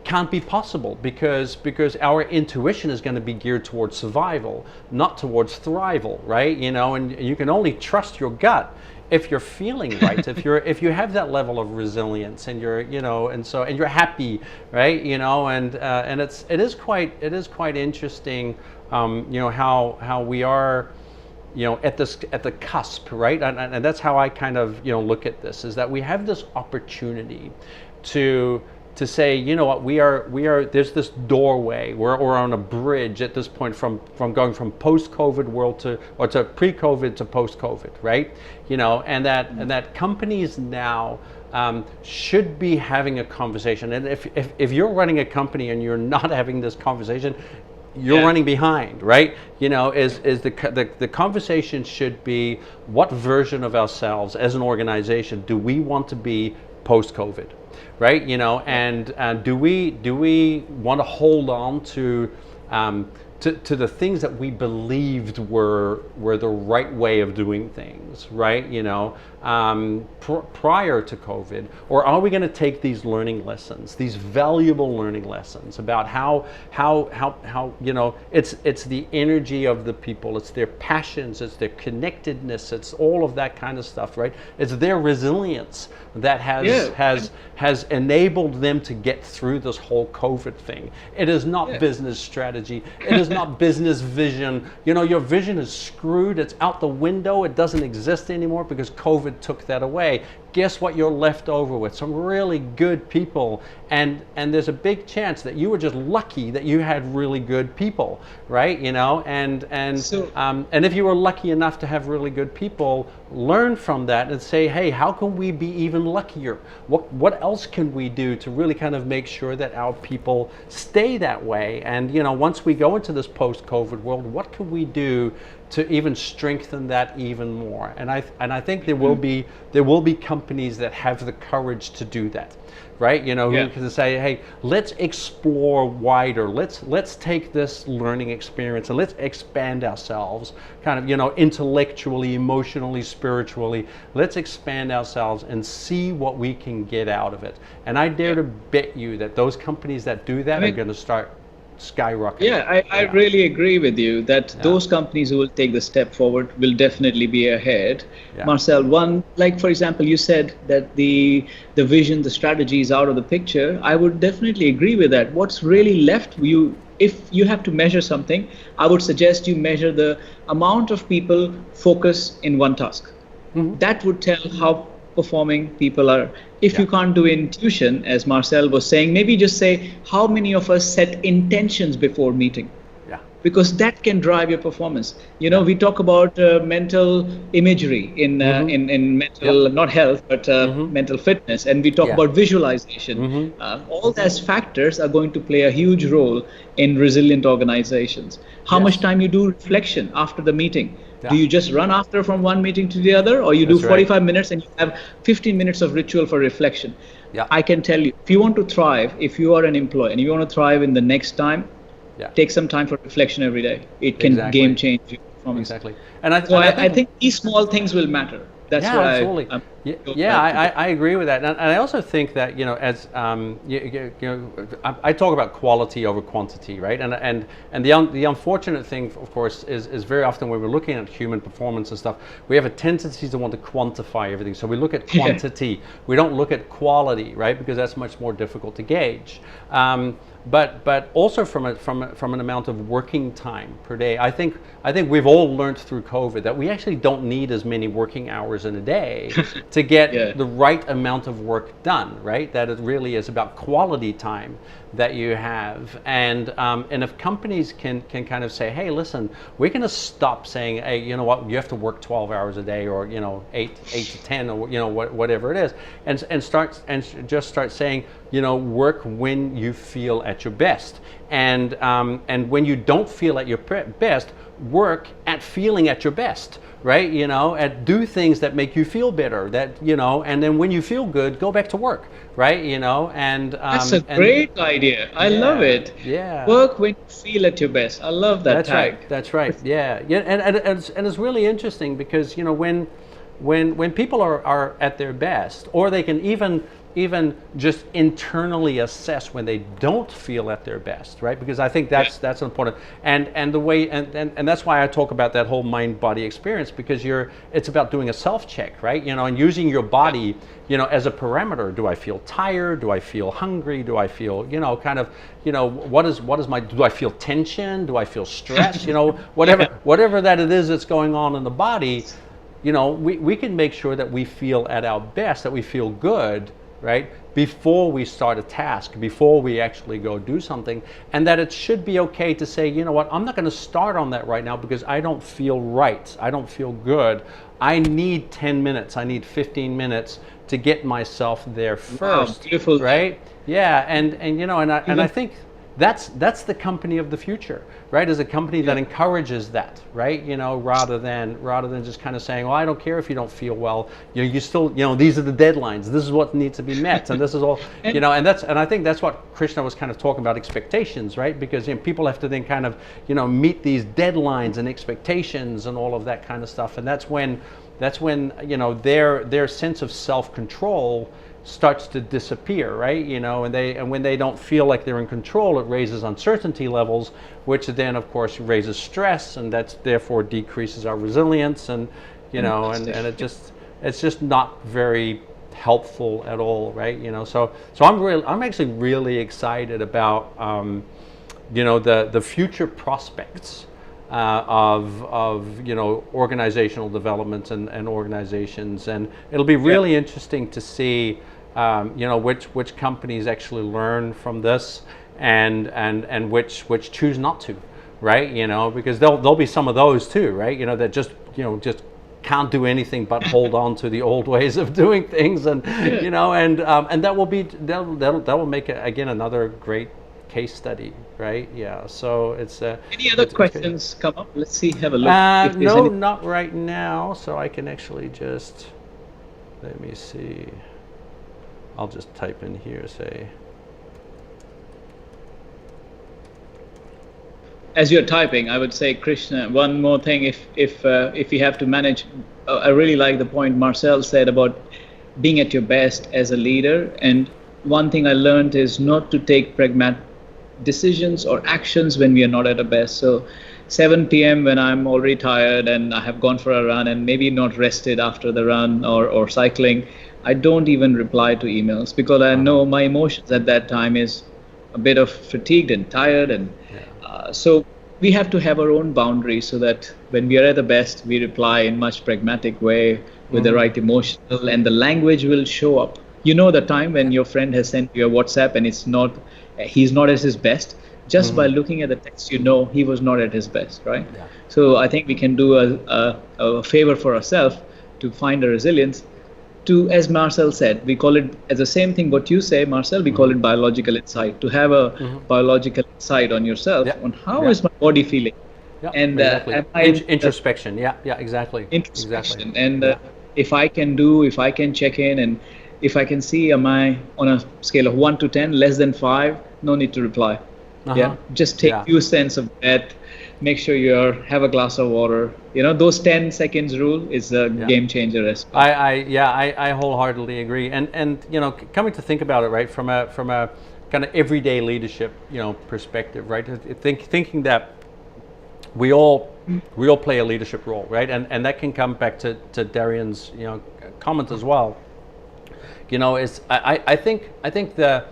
Can't be possible because our intuition is going to be geared towards survival, not towards thrival, right? And you can only trust your gut if you're feeling right, if you have that level of resilience and you're and you're happy, right? And it is quite interesting, how we are, at the cusp, right? And that's how I kind of look at this, is that we have this opportunity to say, we are there's this doorway, we're on a bridge at this point from going from post-COVID world to pre-COVID to post-COVID, right? And that companies now should be having a conversation. And if you're running a company and you're not having this conversation, you're running behind, right? Is the conversation should be, what version of ourselves as an organization do we want to be post-COVID? Right, and do we want to hold on to the things that we believed were the right way of doing things, right? Prior to COVID, or are we going to take these learning lessons, these valuable learning lessons about how it's the energy of the people, it's their passions, it's their connectedness, it's all of that kind of stuff, right? It's their resilience that has enabled them to get through this whole COVID thing. It is not business strategy. It is not business vision. Your vision is screwed. It's out the window. It doesn't exist anymore because COVID took that away. Guess what you're left over with? Some really good people, and there's a big chance that you were just lucky that you had really good people, right? And if you were lucky enough to have really good people, learn from that and say, hey, how can we be even luckier? What else can we do to really kind of make sure that our people stay that way? And once we go into this post-COVID world, what can we do to even strengthen that even more? And I think there will be companies that have the courage to do that, right? Who can say, hey, let's explore wider. Let's take this learning experience and let's expand ourselves, kind of intellectually, emotionally, spiritually. Let's expand ourselves and see what we can get out of it. And I dare to bet you that those companies that do that are going to start skyrocketing. I really agree with you that those companies who will take the step forward will definitely be ahead. Marcel, for example, you said that the vision, the strategy is out of the picture. I would definitely agree with that. What's really left, if you have to measure something, I would suggest you measure the amount of people focus in one task. That would tell how performing people are. If you can't do intuition, as Marcel was saying, maybe just say, how many of us set intentions before meeting? Yeah. Because that can drive your performance. We talk about mental imagery in mental, not health, but mental fitness, and we talk about visualization. All those factors are going to play a huge role in resilient organizations. How much time you do reflection after the meeting? Do you just run after from one meeting to the other, or you do 45 minutes and you have 15 minutes of ritual for reflection? I can tell you, if you want to thrive, if you are an employee and you want to thrive in the next time, take some time for reflection every day. It can game change your performance. Exactly. And I think these small things will matter. That's why absolutely. I agree with that, and I also think that as I talk about quality over quantity, right? And the unfortunate thing, of course, is very often when we're looking at human performance and stuff, we have a tendency to want to quantify everything. So we look at quantity, we don't look at quality, right? Because that's much more difficult to gauge. But also from an amount of working time per day. I think we've all learned through COVID that we actually don't need as many working hours in a day to get the right amount of work done, right? That it really is about quality time that you have, and if companies can kind of say, hey, listen, we're going to stop saying, hey, you know what, you have to work 12 hours a day, or 8 to 10, or whatever it is, and just start saying, work when you feel at your best, and when you don't feel at your best, work at feeling at your best, right? At do things that make you feel better, and then when you feel good, go back to work, right? And that's a great idea. I love it. Yeah. Work when you feel at your best. I love that tag. That's right. Yeah. And it's really interesting because when people are at their best, or they can even just internally assess when they don't feel at their best, right? Because I think that's important, and the way and that's why I talk about that whole mind-body experience, because it's about doing a self-check, right? And using your body, as a parameter. Do I feel tired? Do I feel hungry? Do I feel, what is my? Do I feel tension? Do I feel stress? Whatever that it is that's going on in the body, we can make sure that we feel at our best, that we feel good, right, before we start a task, before we actually go do something, and that it should be okay to say, you know what, I'm not going to start on that right now because I don't feel right, I don't feel good. I need 10 minutes, I need 15 minutes to get myself there first. Wow, beautiful. Right? Yeah, and I think that's the company of the future, right? Is a company that encourages that, right? Rather than just kind of saying, well, I don't care if you don't feel well. You still, these are the deadlines. This is what needs to be met, and this is all, and I think that's what Krishna was kind of talking about, expectations, right? Because people have to then kind of, meet these deadlines and expectations and all of that kind of stuff, and that's when their sense of self-control starts to disappear, right? And when they don't feel like they're in control, it raises uncertainty levels, which then of course raises stress, and that's therefore decreases our resilience, and and it's just not very helpful at all, right? So I'm actually really excited about the future prospects of organizational development and organizations, and it'll be really interesting to see which companies actually learn from this and which choose not to, right? Because there'll be some of those too, right? That just can't do anything but hold on to the old ways of doing things, and and that will make it, again, another great case study, right? Yeah. So it's any other questions come up? Let's see. Have a look. No, not right now. So I can actually just let me see. I'll just type in here, say. As you're typing, I would say, Krishna, one more thing. If you have to manage, I really like the point Marcel said about being at your best as a leader. And one thing I learned is not to take pragmatic decisions or actions when we are not at our best. So 7 p.m. when I'm already tired and I have gone for a run and maybe not rested after the run or cycling, I don't even reply to emails, because I know my emotions at that time is a bit of fatigued and tired, and so we have to have our own boundaries so that when we are at the best, we reply in much pragmatic way with the right emotional, and the language will show up. You know, the time when your friend has sent you a WhatsApp and he's not at his best, just by looking at the text, you know he was not at his best, right? Yeah. So I think we can do a favor for ourselves to find a resilience. To, as Marcel said, we call it as the same thing what you say, Marcel, we call it biological insight, to have a biological insight on yourself, on how is my body feeling. Yeah, And exactly. am I Introspection. Yeah, exactly. introspection. Exactly. And if I can check in, and if I can see, am I on a scale of 1 to 10, less than 5, no need to reply. Yeah, just take few cents of breath, make sure you have a glass of water. You know, those 10 seconds rule is a game changer as well. I wholeheartedly agree. And you know, coming to think about it, right, from a kind of everyday leadership, you know, perspective, right? Thinking that we all play a leadership role, right? And that can come back to Darian's, you know, comment as well. You know, I think the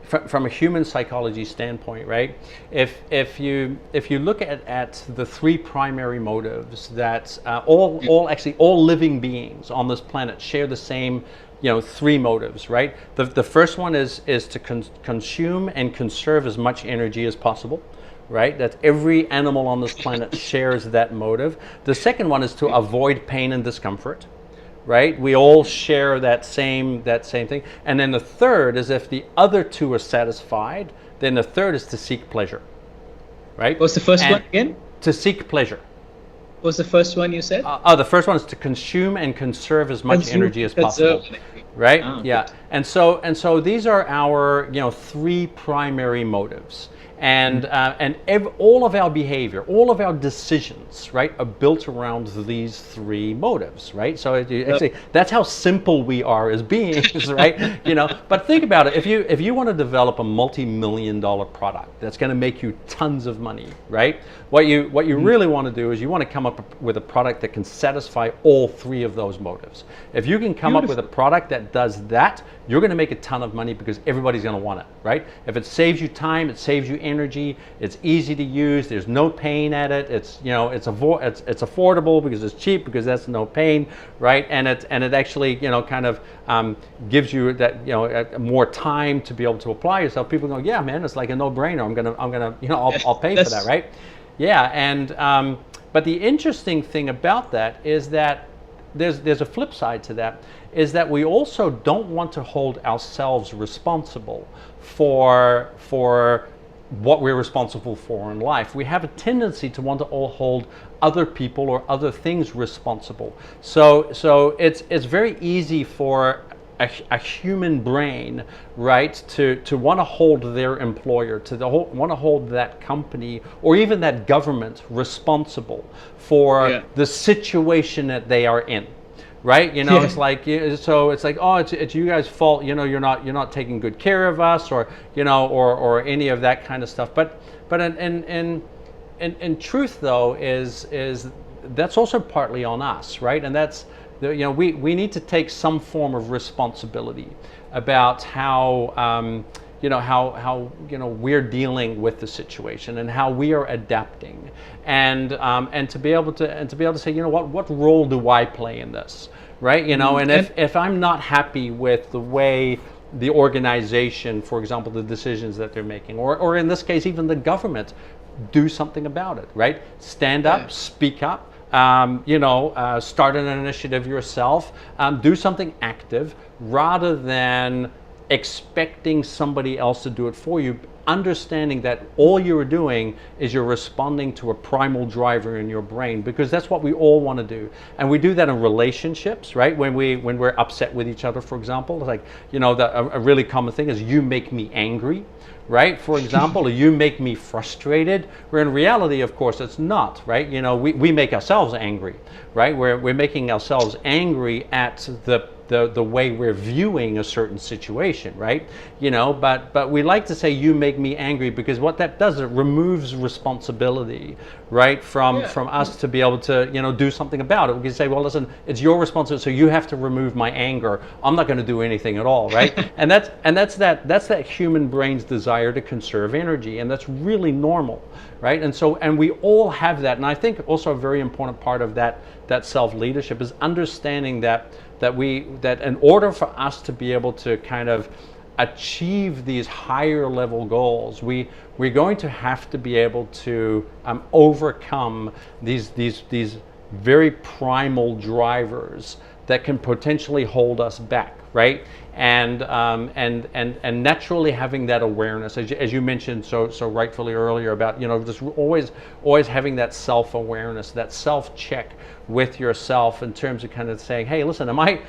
from a human psychology standpoint, right? If you look at the three primary motives that all living beings on this planet share the same, you know, three motives, right? The first one is to consume and conserve as much energy as possible, right? That every animal on this planet shares that motive. The second one is to avoid pain and discomfort. Right, we all share that same thing, and then the third is if the other two are satisfied, then the third is to seek pleasure. Right. What's the first one again? To seek pleasure. What's the first one you said? The first one is to consume and conserve as much energy as possible. Right. Yeah. And so these are our, you know, three primary motives. And all of our behavior, all of our decisions, right, are built around these three motives, right? So actually, that's how simple we are as beings, right? You know, but think about it. If you want to develop a multi-million-dollar product that's going to make you tons of money, right? What you really want to do is you want to come up with a product that can satisfy all three of those motives. If you can come up with a product that does that, you're going to make a ton of money because everybody's going to want it, right? If it saves you time, it saves you energy, it's easy to use, there's no pain at it, it's, you know, it's affordable because it's cheap, because that's no pain, right? And it actually, you know, kind of gives you that, you know, more time to be able to apply yourself. People go, yeah, man, it's like a no-brainer. I'm gonna, you know, I'll pay for that, right? Yeah, and but the interesting thing about that is that there's a flip side to that, is that we also don't want to hold ourselves responsible for what we're responsible for in life. We have a tendency to want to all hold other people or other things responsible. So it's very easy for a human brain, right, to want to hold their employer, want to hold that company or even that government responsible for the situation that they are in. Right, you know, it's like, so it's like, oh, it's you guys' fault. You know, you're not taking good care of us, or, you know, or any of that kind of stuff. But in truth, though, is that's also partly on us, right? And that's, you know, we need to take some form of responsibility about how you know, how you know, we're dealing with the situation and how we are adapting, and to be able to say, you know, what role do I play in this, right? You know, and if I'm not happy with the way the organization, for example, the decisions that they're making, or in this case even the government, do something about it, right? Stand up, speak up. You know, start an initiative yourself. Do something active rather than expecting somebody else to do it for you, understanding that all you're doing is you're responding to a primal driver in your brain, because that's what we all want to do. And we do that in relationships, right? When we're upset with each other, for example, like, you know, a really common thing is, you make me angry, right? For example, or you make me frustrated, where in reality, of course, it's not, right? You know, we make ourselves angry, right? We're making ourselves angry at the the way we're viewing a certain situation, right? But we like to say, you make me angry, because what that does, it removes responsibility, right, from us to be able to do something about it. We can say, well, listen, it's your responsibility, so you have to remove my anger. I'm not going to do anything at all, right? and that's that human brain's desire to conserve energy, and that's really normal, right? And we all have that. And I think also a very important part of that self-leadership is understanding that in order for us to be able to kind of achieve these higher level goals, we're going to have to be able to overcome these very primal drivers that can potentially hold us back, right? And naturally having that awareness, as you mentioned so rightfully earlier, about just always having that self-awareness, that self-check with yourself, in terms of kind of saying, hey, listen, am I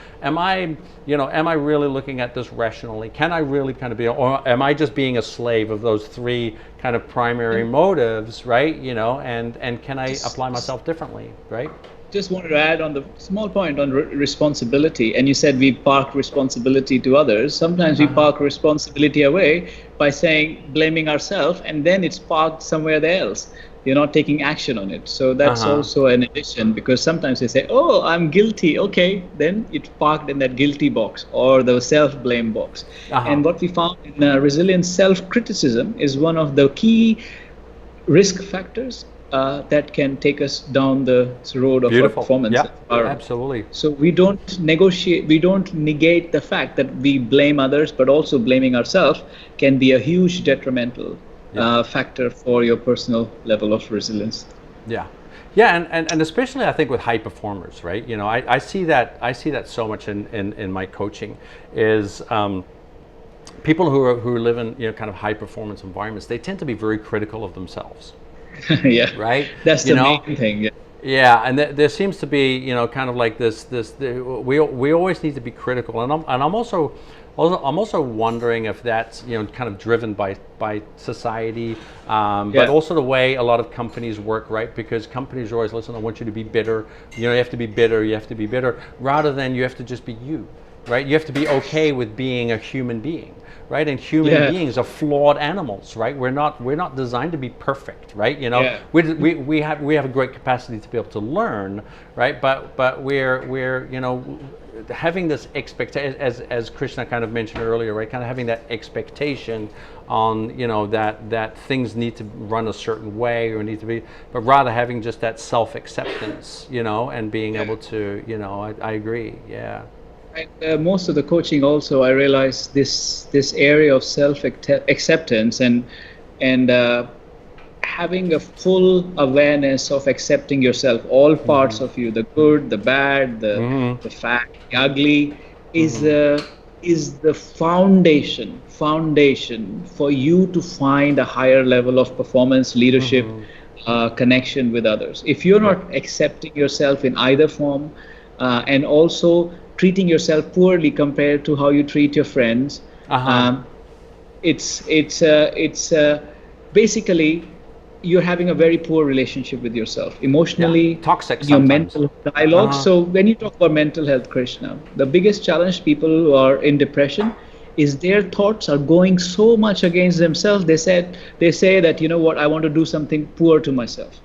really looking at this rationally? Can I really kind of be, or am I just being a slave of those three kind of primary motives, right? And can I apply myself differently, right? Just wanted to add on the small point on responsibility. And you said we park responsibility to others. Sometimes we park responsibility away by saying, blaming ourselves, and then it's parked somewhere else. You're not taking action on it. So that's also an addition, because sometimes they say, oh, I'm guilty. Okay, then it's parked in that guilty box or the self-blame box. And what we found in resilience, self-criticism is one of the key risk factors that can take us down the road of our performance. Yeah, absolutely. So we don't negate the fact that we blame others, but also blaming ourselves can be a huge detrimental factor for your personal level of resilience. Yeah, and especially I think with high performers, right? I see that so much in my coaching is. People who live in kind of high performance environments, they tend to be very critical of themselves. Yeah, right. That's the main thing. Yeah. Yeah, and there seems to be kind of like this. We always need to be critical, and I'm also wondering if that's kind of driven by society, but also the way a lot of companies work, right? Because companies are always, listen, I want you to be bitter. You have to be bitter. You have to be bitter, rather than you have to just be you, right? You have to be okay with being a human being. Right, and human beings are flawed animals, right? We're not designed to be perfect, right? We have a great capacity to be able to learn, right? But we're having this expectation, as Krishna kind of mentioned earlier, right? Kind of having that expectation on that things need to run a certain way or need to be, but rather having just that self-acceptance, and being able to, I agree, yeah. And most of the coaching also, I realize this area of self-acceptance and having a full awareness of accepting yourself, all parts of you, the good, the bad, the fat, the ugly, is the foundation for you to find a higher level of performance, leadership, connection with others. If you're not accepting yourself in either form, and also treating yourself poorly compared to how you treat your friends, it's basically you're having a very poor relationship with yourself emotionally, toxic your sometimes. mental dialogue. So when you talk about mental health, Krishna, the biggest challenge people who are in depression is their thoughts are going so much against themselves. They say that, I want to do something poor to myself.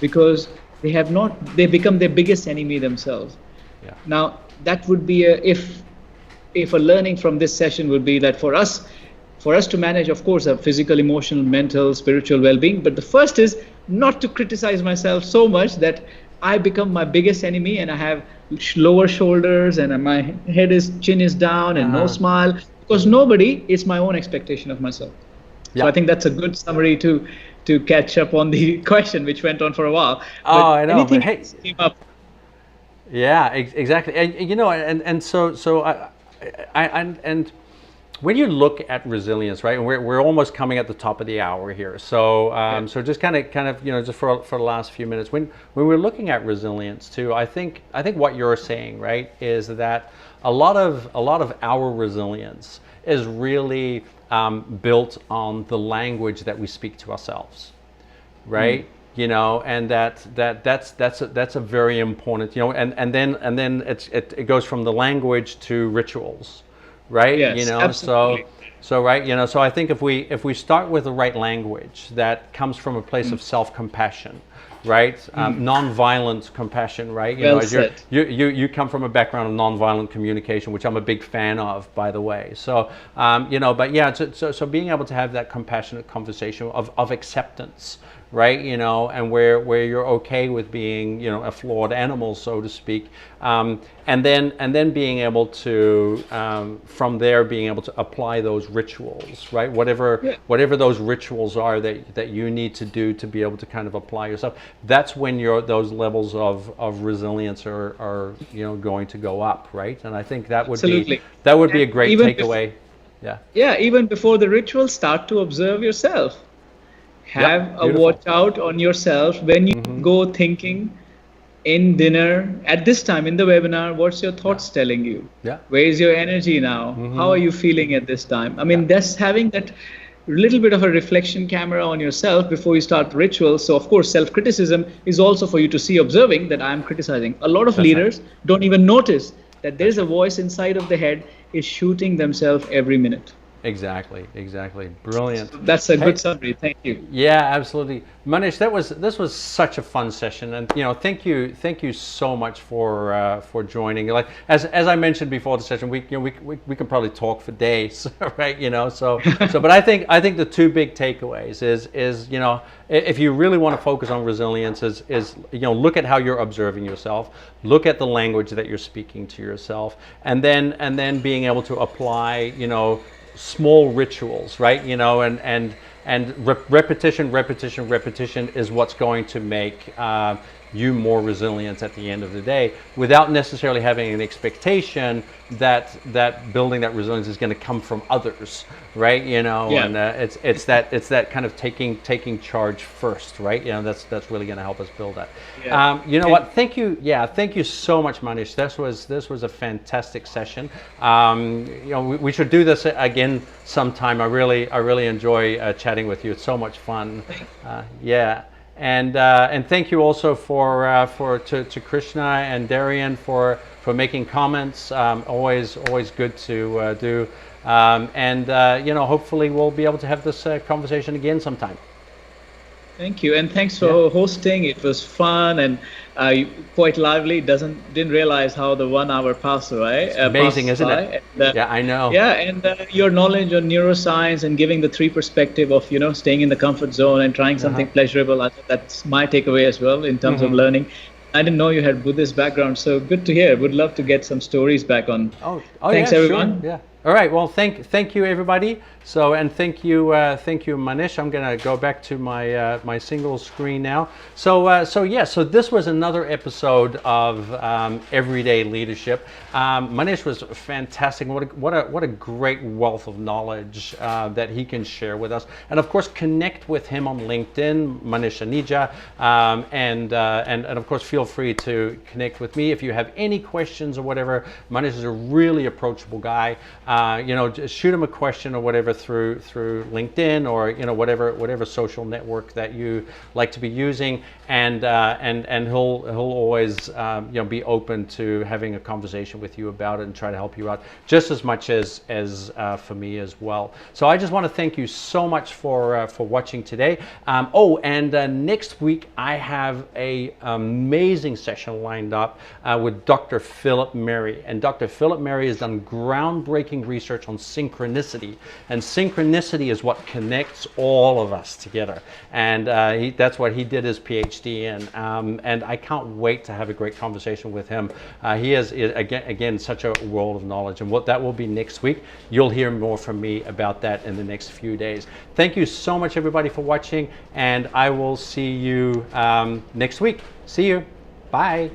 Because they become their biggest enemy themselves. Now that would be if a learning from this session would be that for us to manage, of course, a physical, emotional, mental, spiritual well-being, but the first is not to criticize myself so much that I become my biggest enemy and I have lower shoulders and my chin is down and no smile, because nobody is my own expectation of myself. So I think that's a good summary to catch up on the question, which went on for a while. I know. Anything but hey, came up? Yeah, exactly. And so and when you look at resilience, right? And we're almost coming at the top of the hour here. So so just kind of just for the last few minutes, when we're looking at resilience too, I think what you're saying, right, is that a lot of our resilience is really built on the language that we speak to ourselves, right? and that's a very important, and then it goes from the language to rituals, right? Yes, absolutely. So right, so I think if we start with the right language that comes from a place of self-compassion, right? Non-violent compassion, right? Well said. You come from a background of non-violent communication, which I'm a big fan of, by the way. So, but yeah, so being able to have that compassionate conversation of acceptance, right? And where you're okay with being, a flawed animal, so to speak, and then being able to, from there, being able to apply those rituals, right? Whatever those rituals are that you need to do to be able to kind of apply yourself. That's when those levels of resilience are going to go up, right? And I think that would Absolutely. be a great takeaway. Yeah, even before the ritual, start to observe yourself. Have a watch out on yourself when you go thinking in dinner, at this time in the webinar, what's your thoughts telling you? Where is your energy now? How are you feeling at this time? I mean, that's having that little bit of a reflection camera on yourself before you start the ritual. So of course, self-criticism is also for you to see, observing that I'm criticizing. A lot of leaders don't even notice that there's a voice inside of the head is shooting themselves every minute. Exactly. Brilliant. That's a good summary. Thank you. Yeah, absolutely. Manish, this was such a fun session, and thank you so much for joining. Like as I mentioned before the session, we can probably talk for days, right? But I think the two big takeaways is if you really want to focus on resilience is look at how you're observing yourself, look at the language that you're speaking to yourself, and then being able to apply small rituals, right? And repetition is what's going to make you more resilient at the end of the day, without necessarily having an expectation that building that resilience is going to come from others, right? And it's that kind of taking charge first, right? That's really going to help us build that. What? Thank you so much, Manish. This was a fantastic session. We should do this again sometime. I really enjoy chatting with you. It's so much fun. And thank you also to Krishna and Darian for making comments. Always good to do. Hopefully we'll be able to have this conversation again sometime. Thank you, and thanks for hosting. It was fun and quite lively. Didn't realize how the 1 hour passed away. Amazing, isn't it? And, I know. Yeah, and your knowledge on neuroscience and giving the 3 perspective of staying in the comfort zone and trying something pleasurable. I think that's my takeaway as well in terms of learning. I didn't know you had Buddhist background, so good to hear. Would love to get some stories back on. Thanks everyone. Sure. Yeah. All right. Well, thank you everybody. And thank you Manish. I'm gonna go back to my single screen now. So this was another episode of Everyday Leadership. Manish was fantastic. What a great wealth of knowledge that he can share with us. And of course, connect with him on LinkedIn, Manish Arneja, and of course, feel free to connect with me if you have any questions or whatever. Manish is a really approachable guy. Just shoot him a question or whatever through LinkedIn or whatever social network that you like to be using, and he'll always be open to having a conversation with you about it and try to help you out just as much as for me as well. So I just want to thank you so much for watching today. Next week I have a amazing session lined up with Dr. Philip Mary, and Dr. Philip Mary has done groundbreaking research on synchronicity, and synchronicity is what connects all of us together, and that's what he did his PhD in, and I can't wait to have a great conversation with him. He has again such a world of knowledge, and what that will be next week. You'll hear more from me about that in the next few days. Thank you so much everybody for watching, and I will see you next week. See you. Bye.